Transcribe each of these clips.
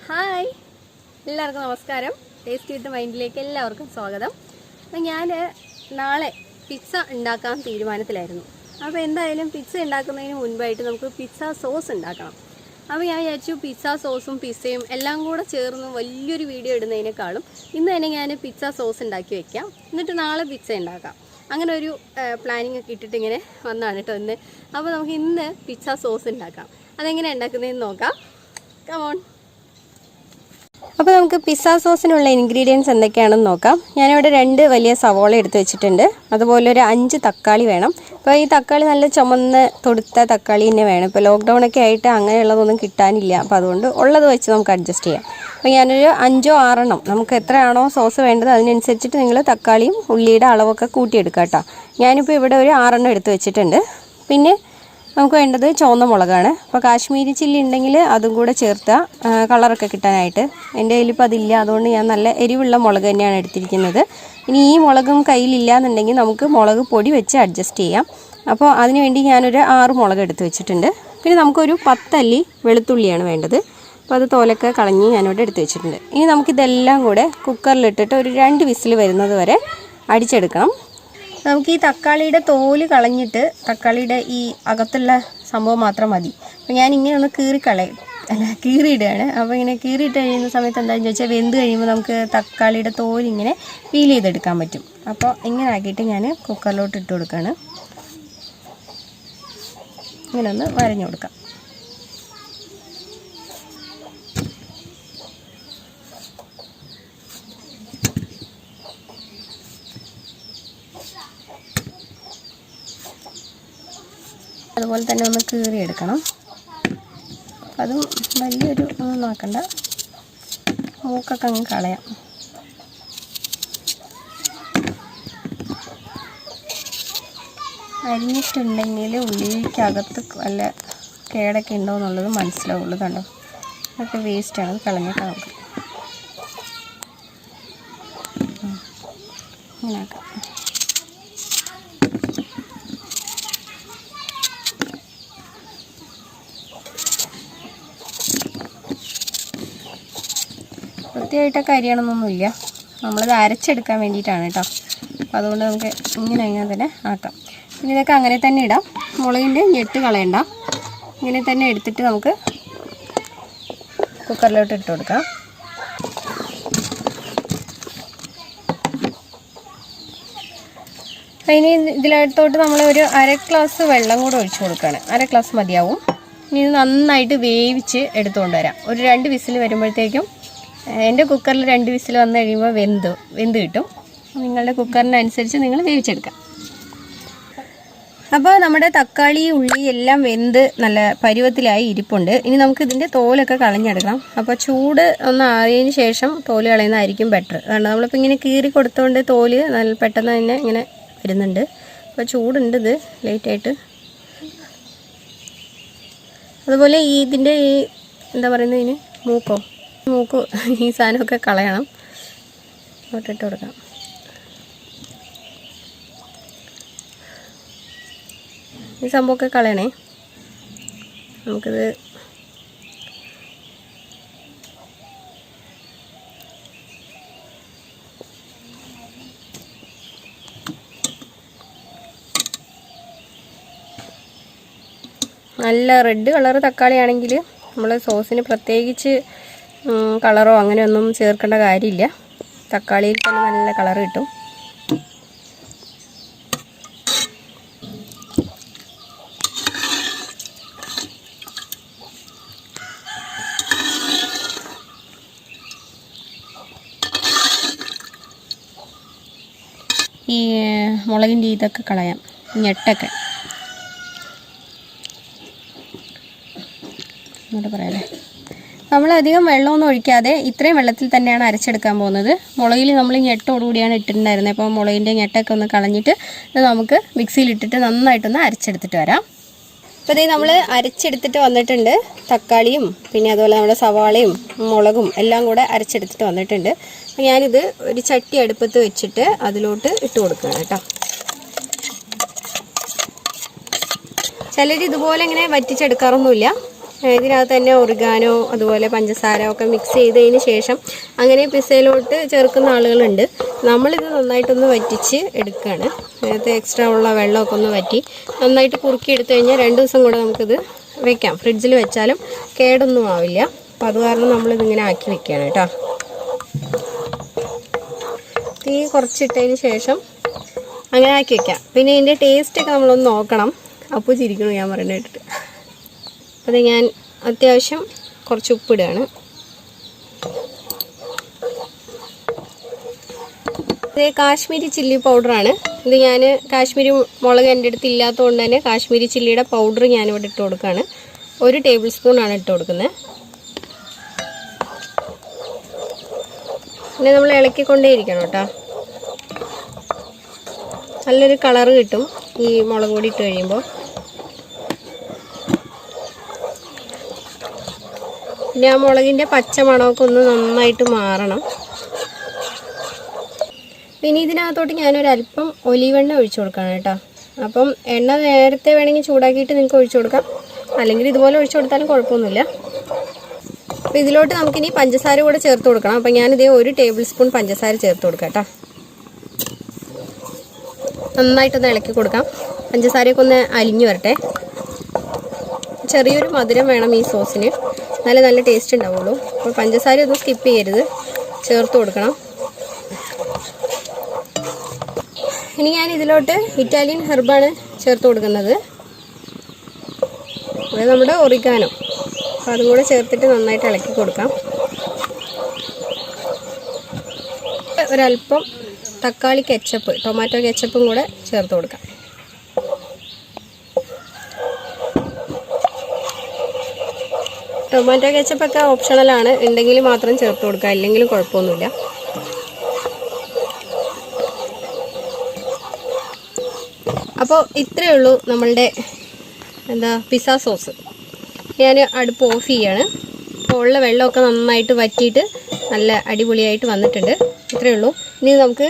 Hi, എല്ലാവർക്കും നമസ്കാരം. Taste വിത്ത് മൈൻഡിലേക്ക് എല്ലാവർക്കും സ്വാഗതം. അപ്പം ഞാൻ നാളെ പിസ്സ ഉണ്ടാക്കാൻ തീരുമാനത്തിലായിരുന്നു. അപ്പോൾ എന്തായാലും പിസ്സ ഉണ്ടാക്കുന്നതിന് മുൻപായിട്ട് നമുക്ക് പിസ്സ സോസ് ഉണ്ടാക്കണം. അപ്പോൾ ഞാൻ വിചാരിച്ചു പിസ്സ സോസും പിസ്സയും എല്ലാം കൂടെ ചേർന്ന് വലിയൊരു വീഡിയോ ഇടുന്നതിനേക്കാളും ഇന്ന് തന്നെ ഞാൻ പിസ്സ സോസ് ഉണ്ടാക്കി വെക്കാം, എന്നിട്ട് നാളെ പിസ്സ ഉണ്ടാക്കാം. അങ്ങനെ ഒരു പ്ലാനിങ് ഒക്കെ ഇട്ടിട്ട് ഇങ്ങനെ വന്നതാണ് കേട്ടോ ഇന്ന്. അപ്പോൾ നമുക്ക് ഇന്ന് പിസ്സ സോസ് ഉണ്ടാക്കാം. അതെങ്ങനെ ഉണ്ടാക്കുന്നതെന്ന് നോക്കാം. കമോൺ. അപ്പോൾ നമുക്ക് പിസ്സ സോസിനുള്ള ഇൻഗ്രീഡിയൻസ് എന്തൊക്കെയാണെന്ന് നോക്കാം. ഞാനിവിടെ 2 വലിയ സവോള എടുത്ത് വെച്ചിട്ടുണ്ട്. അതുപോലെ ഒരു 5 തക്കാളി വേണം. അപ്പോൾ ഈ തക്കാളി നല്ല ചുമന്ന് തൊടുത്ത തക്കാളി തന്നെ വേണം. ഇപ്പോൾ ലോക്ക്ഡൗൺ ഒക്കെ ആയിട്ട് അങ്ങനെയുള്ളതൊന്നും കിട്ടാനില്ല. അപ്പോൾ അതുകൊണ്ട് ഉള്ളത് വെച്ച് നമുക്ക് അഡ്ജസ്റ്റ് ചെയ്യാം. അപ്പോൾ ഞാനൊരു 5-6 നമുക്ക് എത്രയാണോ സോസ് വേണ്ടത് അതിനനുസരിച്ചിട്ട് നിങ്ങൾ തക്കാളിയും ഉള്ളിയുടെ അളവൊക്കെ കൂട്ടിയെടുക്കുക കേട്ടോ. ഞാനിപ്പോൾ ഇവിടെ ഒരു 6 എടുത്ത് വെച്ചിട്ടുണ്ട്. പിന്നെ നമുക്ക് വേണ്ടത് ചുവന്ന മുളകാണ്. അപ്പോൾ കാശ്മീരി ചില്ലി ഉണ്ടെങ്കിൽ അതും കൂടെ ചേർത്താൽ കളറൊക്കെ കിട്ടാനായിട്ട്. എൻ്റെ കയ്യിലിപ്പോൾ അതില്ല, അതുകൊണ്ട് ഞാൻ നല്ല എരിവുള്ള മുളക് തന്നെയാണ് എടുത്തിരിക്കുന്നത്. ഇനി ഈ മുളകും കയ്യിലില്ല എന്നുണ്ടെങ്കിൽ നമുക്ക് മുളക് പൊടി വെച്ച് അഡ്ജസ്റ്റ് ചെയ്യാം. അപ്പോൾ അതിന് വേണ്ടി ഞാനൊരു 6 മുളക് എടുത്ത് വെച്ചിട്ടുണ്ട്. പിന്നെ നമുക്കൊരു 10 അല്ലി വെളുത്തുള്ളിയാണ് വേണ്ടത്. അപ്പോൾ അത് തോലൊക്കെ കളഞ്ഞ് ഞാനിവിടെ എടുത്ത് വെച്ചിട്ടുണ്ട്. ഇനി നമുക്കിതെല്ലാം കൂടെ കുക്കറിലിട്ടിട്ട് ഒരു 2 വിസിൽ വരുന്നത് വരെ അടിച്ചെടുക്കണം. നമുക്ക് ഈ തക്കാളിയുടെ തോല് കളഞ്ഞിട്ട് തക്കാളിയുടെ ഈ അകത്തുള്ള സംഭവം മാത്രം മതി. അപ്പോൾ ഞാൻ ഇങ്ങനെ ഒന്ന് കീറിയിടുകയാണ്. അപ്പോൾ ഇങ്ങനെ കീറിയിട്ട് കഴിയുന്ന സമയത്ത് എന്താണെന്ന് ചോദിച്ചാൽ വെന്ത് കഴിയുമ്പോൾ നമുക്ക് തക്കാളിയുടെ തോലിങ്ങനെ പീൽ ചെയ്തെടുക്കാൻ പറ്റും. അപ്പോൾ ഇങ്ങനെ ആക്കിയിട്ട് ഞാൻ കുക്കറിലോട്ട് ഇട്ട് കൊടുക്കുകയാണ്. ഇങ്ങനെ ഒന്ന് വരഞ്ഞു കൊടുക്കാം. അതുപോലെ തന്നെ ഒന്ന് കീറിയെടുക്കണം. അതും വലിയൊരു ഒന്നും നോക്കണ്ട, മൂക്കൊക്കെ അങ്ങ് കളയാം. അരിഞ്ഞിട്ടുണ്ടെങ്കിൽ ഉള്ളിക്കകത്ത് വല്ല കേടൊക്കെ ഉണ്ടോ എന്നുള്ളത് മനസ്സിലാവുള്ളൂ. കണ്ടോ, അതൊക്കെ വേസ്റ്റാണ്, കളഞ്ഞിട്ട് നമുക്ക് ഇങ്ങനെ ആക്കാം. വൃത്തിയായിട്ടൊക്കെ അരിയണമെന്നൊന്നുമില്ല, നമ്മളത് അരച്ചെടുക്കാൻ വേണ്ടിയിട്ടാണ് കേട്ടോ. അപ്പോൾ അതുകൊണ്ട് നമുക്ക് ഇങ്ങനെ തന്നെ ആക്കാം. പിന്നെ ഇതൊക്കെ അങ്ങനെ തന്നെ ഇടാം, മുളകിൻ്റെ ഞെട്ട് കളയണ്ട. ഇങ്ങനെ തന്നെ എടുത്തിട്ട് നമുക്ക് കുക്കറിലോട്ട് ഇട്ട് കൊടുക്കാം. അതിന് ഇതിലോട്ട് നമ്മൾ ഒരു 1/2 ഗ്ലാസ് വെള്ളം കൂടെ ഒഴിച്ചു കൊടുക്കുകയാണ്. 1/2 ഗ്ലാസ് മതിയാവും. ഇനി ഇത് നന്നായിട്ട് വേവിച്ച് എടുത്തുകൊണ്ട് വരാം. ഒരു 2 വിസിൽ വരുമ്പോഴത്തേക്കും, എൻ്റെ കുക്കറിൽ 2 വിസിൽ വന്നു കഴിയുമ്പോൾ വെന്ത് കിട്ടും. നിങ്ങളുടെ കുക്കറിനനുസരിച്ച് നിങ്ങൾ വേവിച്ചെടുക്കാം. അപ്പോൾ നമ്മുടെ തക്കാളി ഉള്ളി എല്ലാം വെന്ത് നല്ല പരുവത്തിലായി ഇരിപ്പുണ്ട്. ഇനി നമുക്ക് ഇതിൻ്റെ തോലൊക്കെ കളഞ്ഞെടുക്കണം. അപ്പോൾ ചൂട് ഒന്ന് ആറിയതിന് ശേഷം തോല് കളയുന്നതായിരിക്കും ബെറ്റർ. കാരണം നമ്മളിപ്പോൾ ഇങ്ങനെ കീറി കൊടുത്തുകൊണ്ട് തോല് നല്ല പെട്ടെന്ന് തന്നെ ഇങ്ങനെ വരുന്നുണ്ട്. അപ്പോൾ ചൂടുണ്ട് ഇത് ലേറ്റായിട്ട്. അതുപോലെ ഇതിൻ്റെ ഈ എന്താ പറയുന്നത്, ഇതിന് മൂക്ക് ഈ സാധനമൊക്കെ കളയണം. ഇട്ട് കൊടുക്കാം. ഈ സംഭവമൊക്കെ കളയണേ. നമുക്കിത് നല്ല റെഡ് കളർ തക്കാളി ആണെങ്കിൽ നമ്മൾ സോസിന് പ്രത്യേകിച്ച് കളറോ അങ്ങനെയൊന്നും ചേർക്കേണ്ട കാര്യമില്ല. തക്കാളിയിൽ തന്നെ നല്ല കളർ കിട്ടും. ഈ മുളകിൻ്റെ ഇതൊക്കെ കളയാം, ഞെട്ടൊക്കെ എന്നിട്ട് പറയാല്ലേ. നമ്മളധികം വെള്ളമൊന്നും ഒഴിക്കാതെ ഇത്രയും വെള്ളത്തിൽ തന്നെയാണ് അരച്ചെടുക്കാൻ പോകുന്നത്. മുളകിൽ നമ്മൾ ഞെട്ടോടുകൂടിയാണ് ഇട്ടിട്ടുണ്ടായിരുന്നത്. അപ്പോൾ മുളകിൻ്റെ ഞെട്ടൊക്കെ ഒന്ന് കളഞ്ഞിട്ട് നമുക്ക് മിക്സിയിലിട്ടിട്ട് നന്നായിട്ടൊന്ന് അരച്ചെടുത്തിട്ട് വരാം. അപ്പോൾ ഇതേ നമ്മൾ അരച്ചെടുത്തിട്ട് വന്നിട്ടുണ്ട്. തക്കാളിയും പിന്നെ അതുപോലെ നമ്മുടെ സവാളയും മുളകും എല്ലാം കൂടെ അരച്ചെടുത്തിട്ട് വന്നിട്ടുണ്ട്. അപ്പോൾ ഞാനിത് ഒരു ചട്ടി അടുപ്പത്ത് വെച്ചിട്ട് അതിലോട്ട് ഇട്ട് കൊടുക്കുകയാണ് കേട്ടോ. ചിലർ ഇതുപോലെ ഇങ്ങനെ വറ്റിച്ചെടുക്കാറൊന്നുമില്ല. ഇതിനകത്ത് തന്നെ ഒറിഗാനോ അതുപോലെ പഞ്ചസാര ഒക്കെ മിക്സ് ചെയ്തതിന് ശേഷം അങ്ങനെ പിസ്സയിലോട്ട് ചേർക്കുന്ന ആളുകളുണ്ട്. നമ്മളിത് നന്നായിട്ടൊന്ന് വറ്റിച്ച് എടുക്കുകയാണ്. അതിനകത്ത് എക്സ്ട്രാ ഉള്ള വെള്ളമൊക്കെ ഒന്ന് വറ്റി നന്നായിട്ട് കുറുക്കി എടുത്തു കഴിഞ്ഞാൽ 2 ദിവസം കൂടെ നമുക്കിത് വെക്കാം. ഫ്രിഡ്ജിൽ വെച്ചാലും കേടൊന്നും ആവില്ല. അപ്പോൾ അത് കാരണം നമ്മളിതിങ്ങനെ ആക്കി വെക്കുകയാണ് കേട്ടോ. തീ കുറച്ചിട്ടതിന് ശേഷം അങ്ങനെ ആക്കി വെക്കാം. പിന്നെ ഇതിൻ്റെ ടേസ്റ്റൊക്കെ നമ്മളൊന്ന് നോക്കണം. അപ്പോൾ ചിരിക്കണം ഞാൻ പറയുന്നത് കേട്ടിട്ട്. അത് ഞാൻ അത്യാവശ്യം കുറച്ച് ഉപ്പിടുകയാണ്. ഇത് കാശ്മീരി ചില്ലി പൗഡറാണ്. ഇത് ഞാൻ കാശ്മീരി മുളക് എൻ്റെ അടുത്ത് ഇല്ലാത്തതുകൊണ്ട് തന്നെ കാശ്മീരി ചില്ലിയുടെ പൗഡർ ഞാനിവിടെ ഇട്ട് കൊടുക്കുകയാണ്. 1 ടേബിൾ സ്പൂണാണ് ഇട്ട് കൊടുക്കുന്നത്. പിന്നെ നമ്മൾ ഇളക്കിക്കൊണ്ടേയിരിക്കണം കേട്ടോ. നല്ലൊരു കളറ് കിട്ടും ഈ മുളക് പൊടി ഇട്ട് കഴിയുമ്പോൾ. പിന്നെ ആ മുളകിൻ്റെ പച്ച മണമൊക്കെ ഒന്ന് നന്നായിട്ട് മാറണം. പിന്നെ ഇതിനകത്തോട്ട് ഞാനൊരല്പം ഒലീവ് എണ്ണ ഒഴിച്ചു കൊടുക്കണം കേട്ടോ. അപ്പം എണ്ണ നേരത്തെ വേണമെങ്കിൽ ചൂടാക്കിയിട്ട് നിങ്ങൾക്ക് ഒഴിച്ചു കൊടുക്കാം, അല്ലെങ്കിൽ ഇതുപോലെ ഒഴിച്ചു കൊടുത്താലും കുഴപ്പമൊന്നുമില്ല. അപ്പോൾ ഇതിലോട്ട് നമുക്കിനി പഞ്ചസാര കൂടെ ചേർത്ത് കൊടുക്കണം. അപ്പം ഞാനിതേ 1 ടേബിൾ സ്പൂൺ പഞ്ചസാര ചേർത്ത് കൊടുക്കാം കേട്ടോ. നന്നായിട്ടൊന്ന് ഇളക്കി കൊടുക്കാം. പഞ്ചസാരയൊക്കെ ഒന്ന് അലിഞ്ഞു വരട്ടെ. ചെറിയൊരു മധുരം വേണം ഈ സോസിന്, നല്ല ടേസ്റ്റ് ഉണ്ടാവുള്ളൂ. അപ്പോൾ പഞ്ചസാര ഒന്നും സ്കിപ്പ് ചെയ്യരുത്, ചേർത്ത് കൊടുക്കണം. ഇനി ഞാൻ ഇതിലോട്ട് ഇറ്റാലിയൻ ഹെർബാണ് ചേർത്ത് കൊടുക്കുന്നത്. അത് നമ്മുടെ ഒറിഗാനോ. അപ്പോൾ അതും കൂടെ ചേർത്തിട്ട് നന്നായിട്ട് ഇളക്കി കൊടുക്കാം. ഒരല്പം തക്കാളി കെച്ചപ്പ്, ടൊമാറ്റോ കെച്ചപ്പും കൂടെ ചേർത്ത് കൊടുക്കാം. ടൊമാറ്റോ കെച്ചപ്പൊക്കെ ഓപ്ഷണലാണ്, ഉണ്ടെങ്കിൽ മാത്രം ചേർത്ത് കൊടുക്കുക, ഇല്ലെങ്കിലും കുഴപ്പമൊന്നുമില്ല. അപ്പോൾ ഇത്രയേ ഉള്ളൂ നമ്മളുടെ പിസ്സ സോസ്. ഞാൻ അടുപ്പ് ഓഫ് ചെയ്യാണ്. അപ്പോൾ ഉള്ള വെള്ളമൊക്കെ നന്നായിട്ട് വറ്റിയിട്ട് നല്ല അടിപൊളിയായിട്ട് വന്നിട്ടുണ്ട്. ഇത്രയേ ഉള്ളൂ. ഇനി നമുക്ക്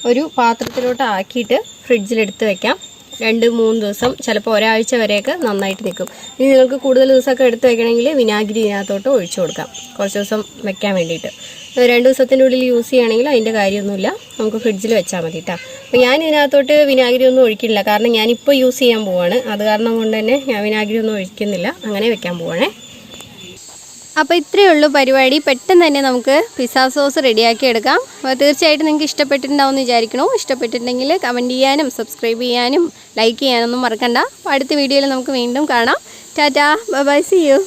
ഒരു പാത്രത്തിലോട്ട് ആക്കിയിട്ട് ഫ്രിഡ്ജിലെടുത്ത് വെക്കാം. 2-3 ദിവസം, ചിലപ്പോൾ ഒരാഴ്ച വരെയൊക്കെ നന്നായിട്ട് നിൽക്കും. ഇനി നിങ്ങൾക്ക് കൂടുതൽ ദിവസമൊക്കെ എടുത്ത് വെക്കണമെങ്കിൽ വിനാഗിരി ഇതിനകത്തോട്ട് ഒഴിച്ചു കൊടുക്കാം, കുറച്ച് ദിവസം വെക്കാൻ വേണ്ടിയിട്ട്. 2 ദിവസത്തിൻ്റെ ഉള്ളിൽ യൂസ് ചെയ്യുകയാണെങ്കിൽ അതിൻ്റെ കാര്യമൊന്നുമില്ല, നമുക്ക് ഫ്രിഡ്ജിൽ വെച്ചാൽ മതി കേട്ടോ. അപ്പോൾ ഞാൻ ഇതിനകത്തോട്ട് വിനാഗിരി ഒന്നും ഒഴിക്കില്ല, കാരണം ഞാനിപ്പോൾ യൂസ് ചെയ്യാൻ പോവാണ്. അത് കാരണം കൊണ്ട് തന്നെ ഞാൻ വിനാഗിരി ഒന്നും ഒഴിക്കുന്നില്ല, അങ്ങനെ വെക്കാൻ പോവാണേ. അപ്പോൾ ഇത്രയേ ഉള്ളൂ പരിപാടി. പെട്ടെന്ന് തന്നെ നമുക്ക് പിസ്സ സോസ് റെഡിയാക്കി എടുക്കാം. അപ്പോൾ തീർച്ചയായിട്ടും നിങ്ങൾക്ക് ഇഷ്ടപ്പെട്ടിട്ടുണ്ടാവും എന്ന് വിചാരിക്കണു. ഇഷ്ടപ്പെട്ടിട്ടുണ്ടെങ്കിൽ കമൻറ്റ് ചെയ്യാനും സബ്സ്ക്രൈബ് ചെയ്യാനും ലൈക്ക് ചെയ്യാനൊന്നും മറക്കണ്ട. അപ്പോൾ അടുത്ത വീഡിയോയിൽ നമുക്ക് വീണ്ടും കാണാം. Tata, bye bye, see U.